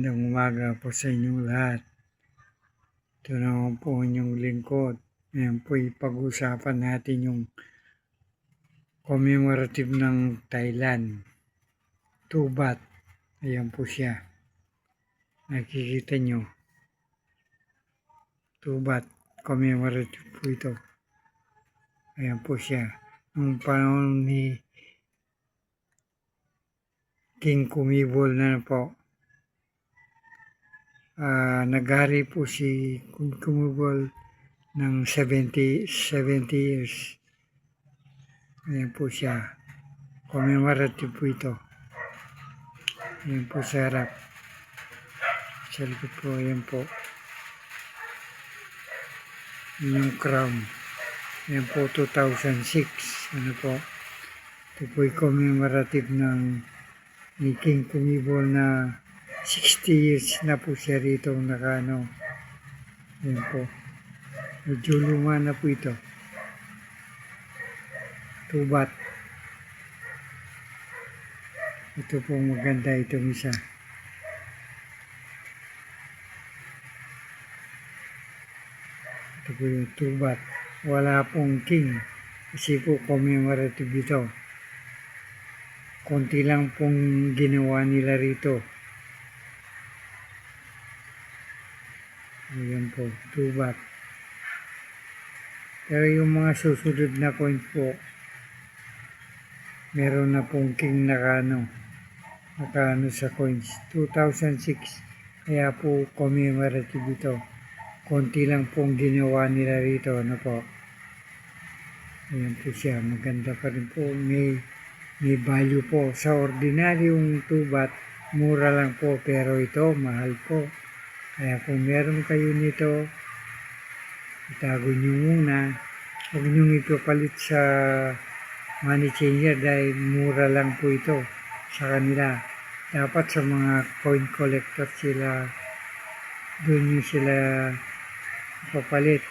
Magandang umaga po sa inyong lahat. Ito naman po inyong lingkod. Ngayon po pag-usapan natin yung commemorative ng Thailand. Tubat. Ayan po siya. Nakikita nyo. Tubat. Commemorative po ito. Ayan po siya. Nung panahon ni King Bhumibol na po. Nag-hari po si Bhumibol ng 70 years. Ayan po siya. Commemorative po ito. Ayan po sa harap. Sa likod po, ayan po. Yung crown. Ayan po, 2006. Ano po? Ito po yung commemorative ng ni King Bhumibol na 60 years na po siya rito nakano. Ayan po. Medyo luma na po ito. Tubat. Ito po maganda itong isa. Ito po yung tubat. Wala pong king. Kasi po commemorative ito. Konti lang pong ginawa nila rito. Ayan po, tubat. Pero yung mga susunod na coin po, meron na pong king nakano sa coins. 2006, kaya po commemorative ito. Konti lang pong ginawa nila rito, ano po. Ayan po siya, maganda pa rin po. May value po. Sa ordinaryong tubat, mura lang po, pero ito, mahal po. Kaya kung meron kayo nito, itago nyo muna. Huwag nyo ipapalit sa money changer dahil mura lang po ito sa kanila. Dapat sa mga coin collector sila, doon nyo sila ipapalit.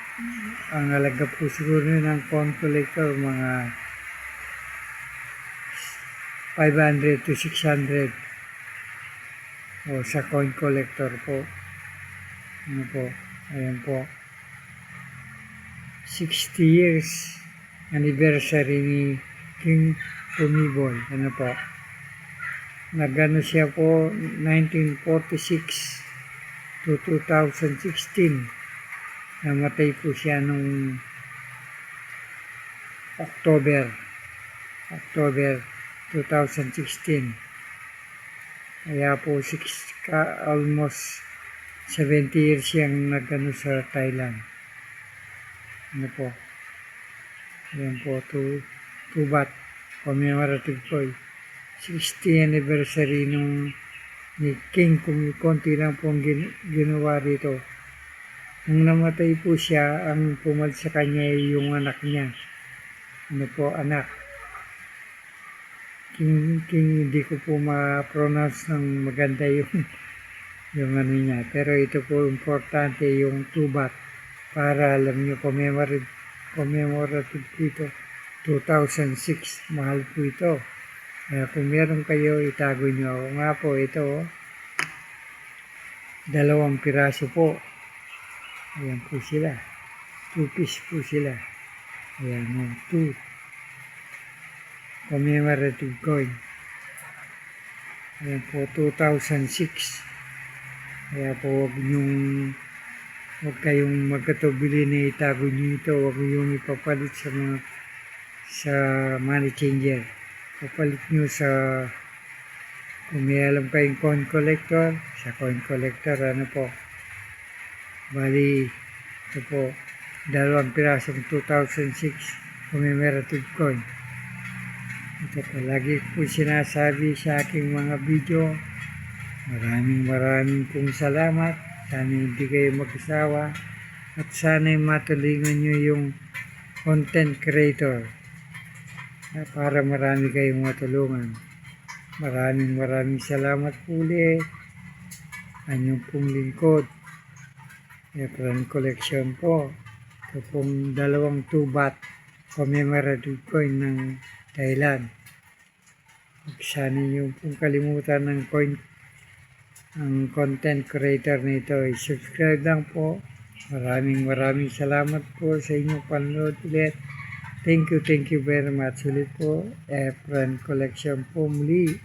Ang halaga po siguro ng coin collector, mga 500 to 600 o sa coin collector po. Ano po, ayan po. 60 years anniversary ni King Bhumibol. Ano po. Nagano siya po 1946 to 2016. Namatay po siya nung October 2016. Kaya po almost 70 years siyang nagano sa Thailand. Ano po. Ayan po, tubat. Commemorative po. 60th anniversary nung ni King. Konti lang pong ginawa rito. Nung namatay po siya, ang pumal sa kanya ay yung anak niya. Ano po, anak. King, hindi ko po ma-pronounce ng maganda yung ano niya. Pero ito po importante yung tubat. Para alam nyo, commemorative po ito. 2006, mahal po ito. Kaya kung meron kayo, itago nyo. Ako nga po, ito, 2 piraso po. Ayan po sila. 2 piece po sila. Ayan, 2. Commemorative coin. Ayan po, 2006. Kaya po, huwag kayong magkatubili na itago nyo ito. Huwag yung ipapalit sa money changer. Papalit nyo kung may alam kayong coin collector, sa coin collector, ano po. Bali, ito po, 2 pirasong 2006 commemorative coin. Ito po, lagi po sinasabi sa aking mga video, maraming pong salamat. Sana hindi kayo mag-asawa at sana matulingan nyo yung content creator para marami kayong matulungan. Maraming salamat po ulit. Anyong pong lingkod. Efren Collection po. Ito pong 2 tubat commemorative coin ng Thailand. Sana nyo pong kalimutan ng coin ang content creator nito ay subscribe lang po. Maraming salamat po sa inyong panonood ulit. Thank you very much ulit po. Efren Collection po muli.